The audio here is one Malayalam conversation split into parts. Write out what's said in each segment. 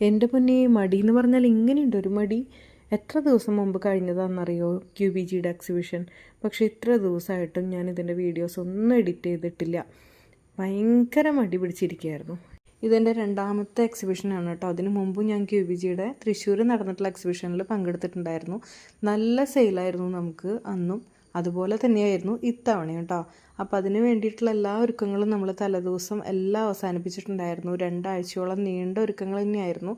എൻ്റെ പൊന്നെ മടി എന്ന് പറഞ്ഞാൽ ഇങ്ങനെയുണ്ട് ഒരു മടി. എത്ര ദിവസം മുമ്പ് കഴിഞ്ഞതാണെന്നറിയോ QBGയുടെ എക്സിബിഷൻ. പക്ഷേ ഇത്ര ദിവസമായിട്ടും ഞാൻ ഇതിൻ്റെ വീഡിയോസ് ഒന്നും എഡിറ്റ് ചെയ്തിട്ടില്ല. ഭയങ്കര മടി പിടിച്ചിരിക്കുകയായിരുന്നു. ഇതെൻ്റെ രണ്ടാമത്തെ എക്സിബിഷനാണ് കേട്ടോ. അതിന് മുമ്പ് ഞാൻ QBGയുടെ തൃശ്ശൂർ നടന്നിട്ടുള്ള എക്സിബിഷനിൽ പങ്കെടുത്തിട്ടുണ്ടായിരുന്നു. നല്ല സെയിലായിരുന്നു നമുക്ക് അന്നും. അതുപോലെ തന്നെയായിരുന്നു ഇത്തവണ കേട്ടോ. അപ്പോൾ അതിന് വേണ്ടിയിട്ടുള്ള എല്ലാ ഒരുക്കങ്ങളും നമ്മൾ തലേദിവസം എല്ലാം അവസാനിപ്പിച്ചിട്ടുണ്ടായിരുന്നു. 2 ആഴ്ചയോളം നീണ്ട ഒരുക്കങ്ങൾ തന്നെയായിരുന്നു.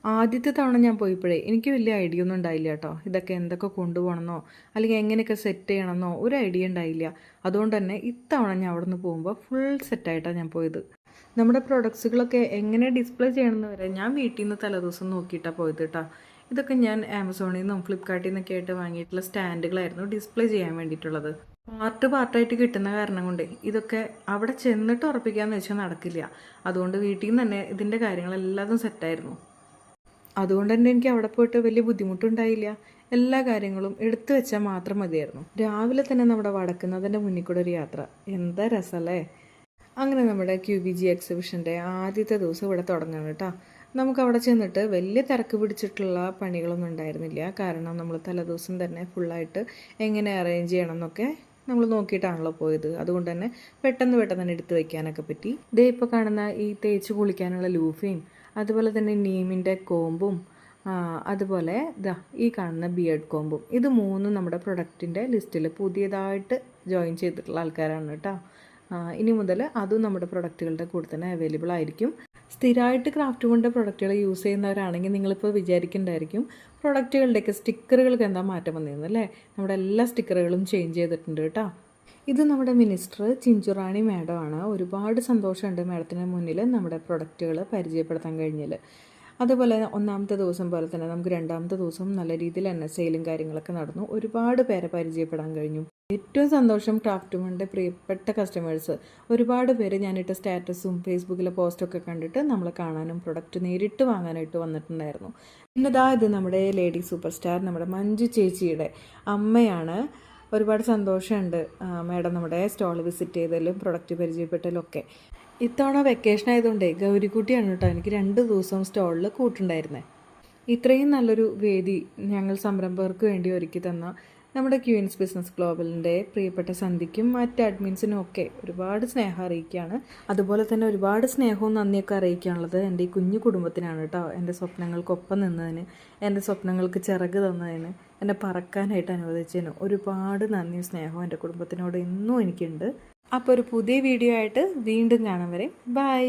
ആദ്യത്തെ തവണ ഞാൻ പോയപ്പോഴേ എനിക്ക് വലിയ ഐഡിയ ഒന്നും ഉണ്ടായില്ല കേട്ടോ. ഇതൊക്കെ എന്തൊക്കെ കൊണ്ടുപോകണമെന്നോ അല്ലെങ്കിൽ എങ്ങനെയൊക്കെ സെറ്റ് ചെയ്യണമെന്നോ ഒരു ഐഡിയ ഉണ്ടായില്ല. അതുകൊണ്ട് തന്നെ ഇത്തവണ ഞാൻ അവിടെ നിന്ന് പോകുമ്പോൾ ഫുൾ സെറ്റായിട്ടാണ് ഞാൻ പോയത്. നമ്മുടെ പ്രൊഡക്ട്സുകളൊക്കെ എങ്ങനെ ഡിസ്പ്ലേ ചെയ്യണമെന്ന് വരെ ഞാൻ വീട്ടിൽ നിന്ന് തലേദിവസം നോക്കിയിട്ടാണ് പോയത് കേട്ടോ. ഇതൊക്കെ ഞാൻ ആമസോണിൽ നിന്നും ഫ്ലിപ്കാർട്ടിൽ നിന്നൊക്കെ ആയിട്ട് വാങ്ങിയിട്ടുള്ള സ്റ്റാൻഡുകളായിരുന്നു ഡിസ്പ്ലേ ചെയ്യാൻ വേണ്ടിയിട്ടുള്ളത്. പാർട്ടായിട്ട് കിട്ടുന്ന കാരണം കൊണ്ട് ഇതൊക്കെ അവിടെ ചെന്നിട്ട് ഉറപ്പിക്കാമെന്ന് വെച്ചാൽ നടക്കില്ല. അതുകൊണ്ട് വീട്ടിൽ നിന്ന് തന്നെ ഇതിൻ്റെ കാര്യങ്ങളെല്ലാതും സെറ്റായിരുന്നു. അതുകൊണ്ട് തന്നെ എനിക്ക് അവിടെ പോയിട്ട് വലിയ ബുദ്ധിമുട്ടുണ്ടായില്ല. എല്ലാ കാര്യങ്ങളും എടുത്തു വെച്ചാൽ മാത്രം മതിയായിരുന്നു. രാവിലെ തന്നെ നമ്മുടെ വടക്കുന്നതിൻ്റെ മുന്നിൽ കൂടെ ഒരു യാത്ര, എന്താ രസമല്ലേ. അങ്ങനെ നമ്മുടെ QBG എക്സിബിഷൻ്റെ ആദ്യത്തെ ദിവസം ഇവിടെ തുടങ്ങണം കേട്ടോ. നമുക്കവിടെ ചെന്നിട്ട് വലിയ തിരക്ക് പിടിച്ചിട്ടുള്ള പണികളൊന്നും ഉണ്ടായിരുന്നില്ല. കാരണം നമ്മൾ തലേദിവസം തന്നെ ഫുള്ളായിട്ട് എങ്ങനെ അറേഞ്ച് ചെയ്യണം എന്നൊക്കെ നമ്മൾ നോക്കിയിട്ടാണല്ലോ പോയത്. അതുകൊണ്ട് തന്നെ പെട്ടെന്ന് തന്നെ എടുത്ത് വയ്ക്കാനൊക്കെ പറ്റി. ഇതേ ഇപ്പോൾ കാണുന്ന ഈ തേച്ച് കുളിക്കാനുള്ള ലൂഫയും അതുപോലെ തന്നെ നീമിൻ്റെ കോമ്പും അതുപോലെ ഈ കാണുന്ന ബിയർഡ് കോമ്പും, ഇത് മൂന്നും നമ്മുടെ പ്രൊഡക്റ്റിൻ്റെ ലിസ്റ്റിൽ പുതിയതായിട്ട് ജോയിൻ ചെയ്തിട്ടുള്ള ആൾക്കാരാണ് കേട്ടോ. ഇനി മുതൽ അതും നമ്മുടെ പ്രൊഡക്റ്റുകളുടെ കൂടെ തന്നെ അവൈലബിൾ ആയിരിക്കും. സ്ഥിരമായിട്ട് ക്രാഫ്റ്റ് കൊണ്ട് പ്രൊഡക്റ്റുകൾ യൂസ് ചെയ്യുന്നവരാണെങ്കിൽ നിങ്ങളിപ്പോൾ വിചാരിക്കേണ്ടായിരിക്കും പ്രൊഡക്റ്റുകളുടെയൊക്കെ സ്റ്റിക്കറുകൾക്ക് എന്താ മാറ്റം വന്നിരുന്നു അല്ലേ. നമ്മുടെ എല്ലാ സ്റ്റിക്കറുകളും ചേഞ്ച് ചെയ്തിട്ടുണ്ട് കേട്ടോ. ഇത് നമ്മുടെ മിനിസ്റ്റർ ചിഞ്ചുറാണി മാഡമാണ്. ഒരുപാട് സന്തോഷമുണ്ട് മാഡത്തിന് മുന്നിൽ നമ്മുടെ പ്രൊഡക്റ്റുകൾ പരിചയപ്പെടുത്താൻ കഴിഞ്ഞാൽ. അതുപോലെ ഒന്നാമത്തെ ദിവസം പോലെ തന്നെ നമുക്ക് രണ്ടാമത്തെ ദിവസം നല്ല രീതിയിൽ തന്നെ സെയിലും കാര്യങ്ങളൊക്കെ നടന്നു. ഒരുപാട് പേരെ പരിചയപ്പെടാൻ കഴിഞ്ഞു. ഏറ്റവും സന്തോഷം ക്രാഫ്റ്റുമൻ്റെ പ്രിയപ്പെട്ട കസ്റ്റമേഴ്സ് ഒരുപാട് പേര് ഞാനിട്ട സ്റ്റാറ്റസും ഫേസ്ബുക്കിലെ പോസ്റ്റൊക്കെ കണ്ടിട്ട് നമ്മൾ കാണാനും പ്രൊഡക്റ്റ് നേരിട്ട് വാങ്ങാനായിട്ട് വന്നിട്ടുണ്ടായിരുന്നു. പിന്നെതാ ഇത് നമ്മുടെ ലേഡി സൂപ്പർ സ്റ്റാർ നമ്മുടെ മഞ്ജു ചേച്ചിയുടെ അമ്മയാണ്. ഒരുപാട് സന്തോഷമുണ്ട് മാഡം നമ്മുടെ സ്റ്റോൾ വിസിറ്റ് ചെയ്തതിലും പ്രൊഡക്റ്റ് പരിചയപ്പെട്ടതിലും ഒക്കെ. ഇത്തവണ വെക്കേഷൻ ആയതുകൊണ്ടേ ഗൗരിക്കുട്ടിയാണ് കേട്ടോ എനിക്ക് 2 ദിവസം സ്റ്റോളിൽ കൂട്ടുണ്ടായിരുന്നത്. ഇത്രയും നല്ലൊരു വേദി ഞങ്ങൾ സംരംഭകർക്ക് വേണ്ടി ഒരുക്കി തന്ന നമ്മുടെ ക്യൂൻസ് ബിസിനസ് ഗ്ലോബലിൻ്റെ പ്രിയപ്പെട്ട സന്ധിക്കും മറ്റ് അഡ്മിൻസിനും ഒക്കെ ഒരുപാട് സ്നേഹം അറിയിക്കുകയാണ്. അതുപോലെ തന്നെ ഒരുപാട് സ്നേഹവും നന്ദിയൊക്കെ അറിയിക്കാനുള്ളത് എൻ്റെ ഈ കുഞ്ഞു കുടുംബത്തിനാണ് കേട്ടോ. എൻ്റെ സ്വപ്നങ്ങൾക്കൊപ്പം നിന്നതിന്, എൻ്റെ സ്വപ്നങ്ങൾക്ക് ചിറക് തന്നതിന്, എന്നെ പറക്കാനായിട്ട് അനുവദിച്ചതിന് ഒരുപാട് നന്ദിയും സ്നേഹവും എൻ്റെ കുടുംബത്തിനോട് എന്നും എനിക്കുണ്ട്. അപ്പോൾ ഒരു പുതിയ വീഡിയോ ആയിട്ട് വീണ്ടും കാണാൻ വരെ ബൈ.